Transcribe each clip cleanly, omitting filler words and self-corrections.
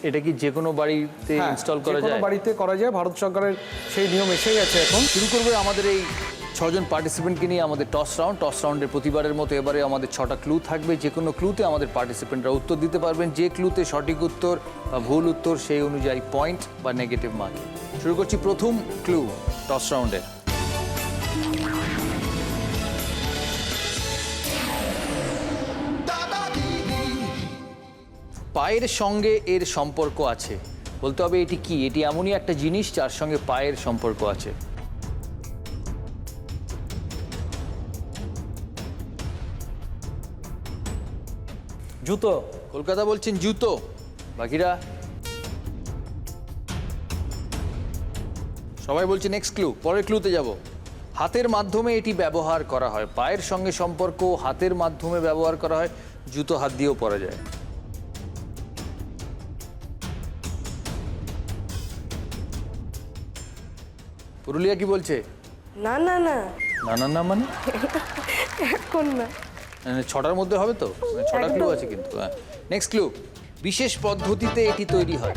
এটা কি যে কোনো বাড়িতে ইনস্টল করা যে কোনো যায়? বাড়িতে করা যায়, ভারত সরকারের সেই নিয়ম এসে গেছে এখন। শুরু করবে আমাদের এই 6 জন পার্টিসিপেন্টকে নিয়ে আমাদের টস রাউন্ডের প্রতিবারের মতো এবারে আমাদের 6টা ক্লু থাকবে। যে কোনো ক্লুতে আমাদের পার্টিসিপেন্টরা উত্তর দিতে পারবেন। যে ক্লুতে সঠিক উত্তর বা ভুল উত্তর সেই অনুযায়ী পয়েন্ট বা নেগেটিভ মার্ক। শুরু করছি প্রথম ক্লু টস রাউন্ডের। পায়ের সঙ্গে এর সম্পর্ক আছে, বলতে হবে এটি কি। এটি এমনই একটা জিনিস যার সঙ্গে পায়ের সম্পর্ক আছে। জুতো। কলকাতা বলছেন জুতো, বাকিরা সবাই বলছে নেক্সট ক্লু। পরের ক্লুতে যাব। হাতের মাধ্যমে এটি ব্যবহার করা হয়, পায়ের সঙ্গে সম্পর্ক হাতের মাধ্যমে ব্যবহার করা হয়। জুতো হাত দিয়েও পরা যায়। পুরুলিয়া কি বলছে? না না না, না না না মানে এখন না। 6টার মধ্যে হবে তো? 6টা ক্লু একদম। আছে কিন্তু। Next clue. বিশেষ পদ্ধতিতে এটি তৈরি হয়।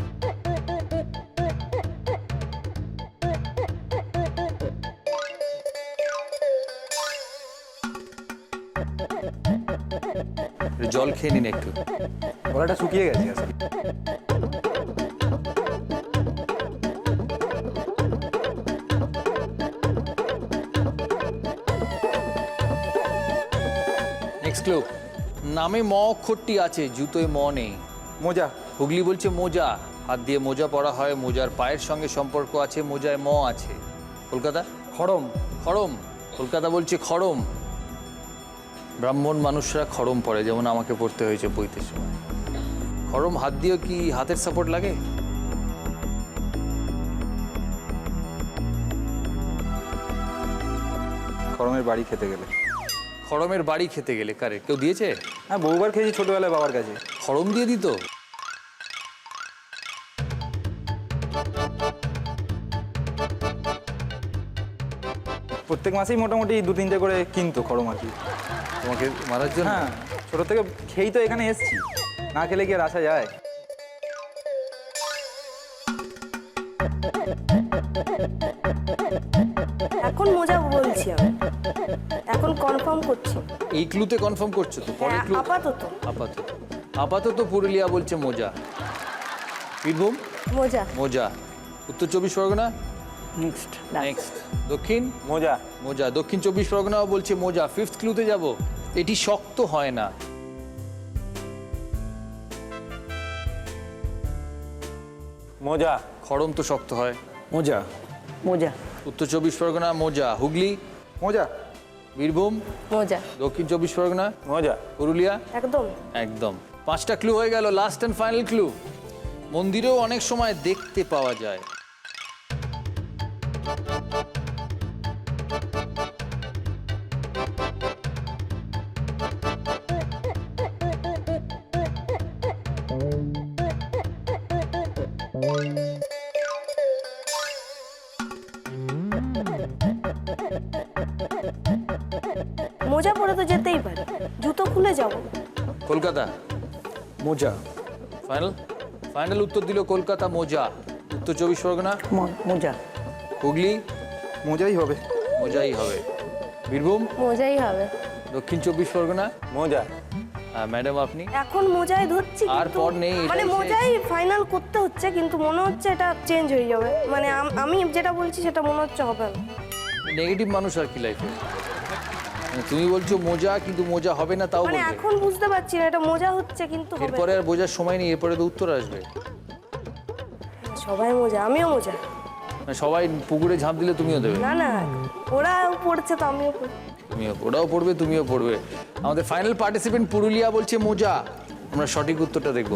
জল খেয়ে নিন একটু। গলাটা শুকিয়ে গেছে আসলে। Next clue. নামে ম অক্ষরটি আছে, জুতোয় ম নেই। মোজা। হুগলি বলছে মোজা, হাত দিয়ে মোজা পরা হয়, মোজার পায়ের সঙ্গে সম্পর্ক আছে, মোজায় ম আছে। কলকাতা খড়ম। খড়ম, কলকাতা বলছে খড়ম। ব্রাহ্মণ মানুষরা খড়ম পরে, যেমন আমাকে পড়তে হয়েছে বইতে সময়। খড়ম হাত দিয়েও কি হাতের সাপোর্ট লাগে? খড়মের বাড়ি খেতে গেলে। খড়মের বাড়ি খেতে গেলে কারে কেউ দিয়েছে? হ্যাঁ, বহুবার খেয়েছি ছোটবেলায় বাবার কাছে। খড়ম দিয়ে দিত? প্রত্যেক মাসেই মোটামুটি 2-3টে করে কিনতো খড়ম আর কি। তোমাকে মারার জন্য? হ্যাঁ, ছোট থেকে খেয়েই তো এখানে এসেছি, না খেলে কি আর আসা যায়? এখন মোজা বলছি আমি, এখন কনফার্ম করছি। এই ক্লুতে কনফার্ম করছো তো? পরের হ্যাঁ, ক্লু আপাতত আপাতত আপাতত পুরুলিয়া বলছে মোজা। বীরভূম মোজা। মোজা। উত্তর 24 পরগনা নেক্সট নেক্সট। দক্ষিণ মোজা। মোজা। দক্ষিণ 24 পরগনাও বলছে মোজা। ফিফথ ক্লুতে যাব। এটি শক্ত হয় না। মোজা। খড়ম তো শক্ত হয়। মোজা। মোজা। উত্তর 24 পরগনা মোজা। হুগলি মোজা। বীরভূম মোজা। দক্ষিণ 24 পরগনা মোজা। পুরুলিয়া একদম। একদম। 5টা ক্লু হয়ে গেল। Last and final clue. মন্দিরেও অনেক সময় দেখতে পাওয়া যায়। মোজা পরে তো যেতেই পারে, জুতো খুলে যাবো। কলকাতা মোজা। ফাইনাল ফাইনাল উত্তর দিল কলকাতা মোজা। উত্তর 24 পরগনা মোজা। হুগলি মোজাই হবে। মোজাই হবে। বীরভূম মোজাই হবে। দক্ষিণ 24 পরগনা মোজা। ম্যাডাম আপনি? এখন মোজাই ধরছি, আর কিন্তু পর নেই, এটাই মানে শেষ। মোজাই ফাইনাল করতে হচ্ছে, কিন্তু মনে হচ্ছে এটা চেঞ্জ হয়ে যাবে। মানে আমি যেটা বলছি সেটা মনে হচ্ছে হবে না। নেগেটিভ মানুষ আর কি লাইফে। তুমি বলছো মোজা, কিন্তু মোজা হবে না তাও মানে বলবে। এখন বুঝতে পারছি না এটা মোজা হচ্ছে কিন্তু হবে এরপরে না। আর বোঝার সময় নেই, এরপরে তো উত্তর আসবে। সবাই মোজা, আমিও মোজা। সবাই পুকুরে ঝাঁপ দিলে তুমিও দেবে? না না, ওরাও পড়ছে তো আমিও পড়ছি। ওরাও পড়বে, তুমিও পড়বে। আমাদের ফাইনাল পার্টিসিপেন্ট পুরুলিয়া বলছে মোজা। আমরা সঠিক উত্তরটা দেখব।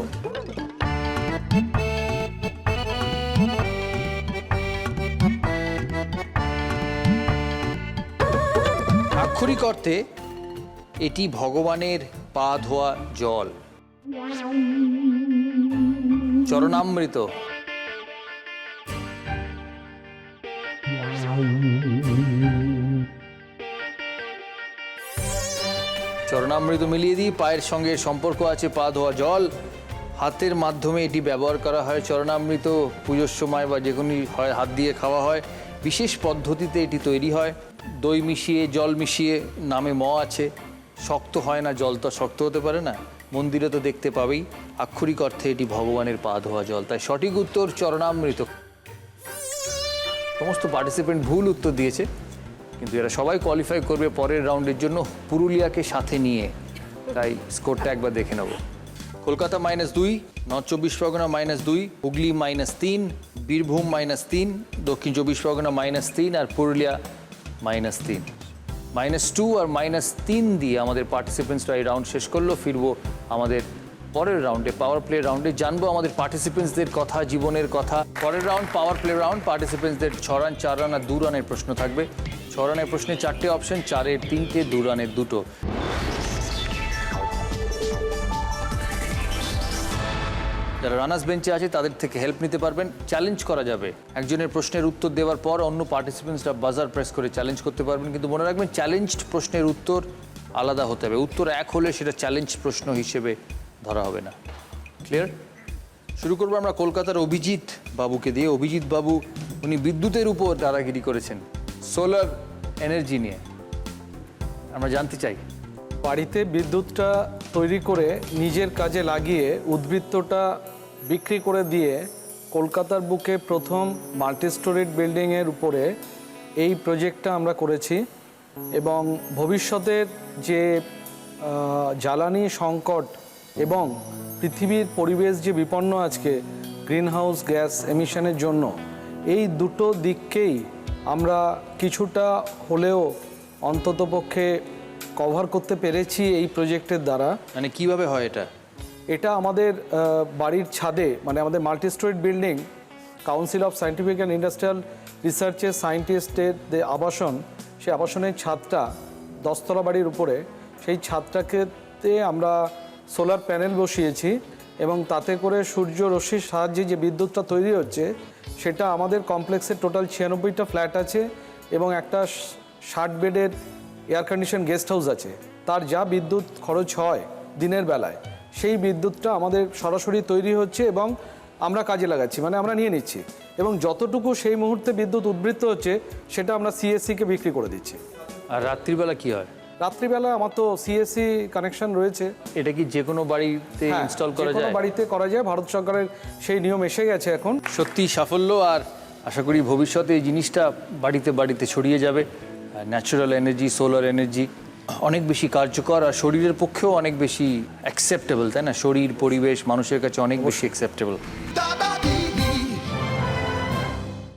আক্ষরিক অর্থে এটি ভগবানের পা ধোয়া জল, চরণামৃত। চরণামৃত মিলিয়ে দিই। পায়ের সঙ্গে সম্পর্ক আছে পা ধোয়া জল। হাতের মাধ্যমে এটি ব্যবহার করা হয় চরণামৃত পুজোর সময় বা যে কোনো হয় হাত দিয়ে খাওয়া হয়। বিশেষ পদ্ধতিতে এটি তৈরি হয়, দই মিশিয়ে জল মিশিয়ে, নামে ম আছে। শক্ত হয় না, জল তো শক্ত হতে পারে না, মন্দিরে তো দেখতে পাবেই। আক্ষরিক অর্থে এটি ভগবানের পা ধোয়া জল, তাই সঠিক উত্তর চরণামৃত। সমস্ত পার্টিসিপেন্ট ভুল উত্তর দিয়েছে, কিন্তু এরা সবাই কোয়ালিফাই করবে পরের রাউন্ডের জন্য পুরুলিয়াকে সাথে নিয়ে। তাই স্কোরটা একবার দেখে নেব। কলকাতা -2, নর্থ চব্বিশ পরগনা -2, হুগলি -3, বীরভূম -3, দক্ষিণ চব্বিশ পরগনা -3 আর পুরুলিয়া -3। -2 আর -3 দিয়ে আমাদের পার্টিসিপেন্টসরা এই রাউন্ড শেষ করলো। ফিরবো আমাদের পরের রাউন্ডে, পাওয়ার প্লে রাউন্ডে। জানবো আমাদের পার্টিসিপেন্টসদের কথা, জীবনের কথা। পরের রাউন্ড পাওয়ার প্লে রাউন্ড। পার্টিসিপেন্টসদের 6 রান, 4 রান আর 2 রানের প্রশ্ন থাকবে। 6 রানের প্রশ্নে 4টে অপশন, 4-এর 3টে, 2 রানের 2টো। যারা রানার্স বেঞ্চে আছে তাদের থেকে হেল্প নিতে পারবেন, চ্যালেঞ্জ করা যাবে। একজনের প্রশ্নের উত্তর দেওয়ার পর অন্য পার্টিসিপেন্টসরা বাজার প্রেস করে চ্যালেঞ্জ করতে পারবেন, কিন্তু মনে রাখবেন চ্যালেঞ্জড প্রশ্নের উত্তর আলাদা হতে হবে। উত্তর এক হলে সেটা চ্যালেঞ্জ প্রশ্ন হিসেবে ধরা হবে না। ক্লিয়ার? শুরু করবো আমরা কলকাতার অভিজিৎ বাবুকে দিয়ে। অভিজিৎ বাবু উনি বিদ্যুতের উপর দাদাগিরি করেছেন, সোলার এনার্জি নিয়ে। আমরা জানতে চাই বাড়িতে বিদ্যুৎটা তৈরি করে নিজের কাজে লাগিয়ে উদ্বৃত্তটা বিক্রি করে দিয়ে কলকাতার বুকে প্রথম মাল্টি স্টোরিড বিল্ডিংয়ের উপরে এই প্রজেক্টটা আমরা করেছি। এবং ভবিষ্যতের যে জ্বালানি সংকট এবং পৃথিবীর পরিবেশ যে বিপন্ন আজকে গ্রিনহাউস গ্যাস এমিশনের জন্য, এই দুটো দিককেই আমরা কিছুটা হলেও অন্ততপক্ষে কভার করতে পেরেছি এই প্রজেক্টের দ্বারা। মানে কিভাবে হয় এটা? এটা আমাদের বাড়ির ছাদে, মানে আমাদের multi storied building, council of scientific and industrial রিসার্চের সায়েন্টিস্টের যে আবাসন, সেই আবাসনের ছাদটা 10তলা বাড়ির উপরে, সেই ছাদটাকে আমরা সোলার প্যানেল বসিয়েছি এবং তাতে করে সূর্য রশ্মির সাহায্যে যে বিদ্যুৎটা তৈরি হচ্ছে সেটা আমাদের কমপ্লেক্সের টোটাল 96টা ফ্ল্যাট আছে এবং একটা 60 বেডের এয়ার কন্ডিশন গেস্ট হাউস আছে। তার যা বিদ্যুৎ খরচ হয় দিনের বেলায়, সেই বিদ্যুৎটা আমাদের সরাসরি তৈরি হচ্ছে এবং আমরা কাজে লাগাচ্ছি, মানে আমরা নিয়ে নিচ্ছি। এবং যতটুকু সেই মুহূর্তে বিদ্যুৎ উদ্বৃত্ত হচ্ছে সেটা আমরা সিএসসিকে বিক্রি করে দিচ্ছি। আর রাত্রিবেলা কি হয়? রাত্রিবেলা আমার তো সিএসসি কানেকশন রয়েছে। এটা কি যে কোনো বাড়িতে ইনস্টল করা যে কোনো যায়? বাড়িতে করা যায়, ভারত সরকারের সেই নিয়ম এসে গেছে এখন। সত্যি সাফল্য, আর আশা করি ভবিষ্যতে এই জিনিসটা বাড়িতে বাড়িতে ছড়িয়ে যাবে। ন্যাচারাল এনার্জি, সোলার এনার্জি অনেক বেশি কার্যকর আর শরীরের পক্ষেও অনেক বেশি অ্যাকসেপ্টেবল, তাই না? শরীর, পরিবেশ মানুষের কাছে অনেক বেশি অ্যাকসেপ্টেবল।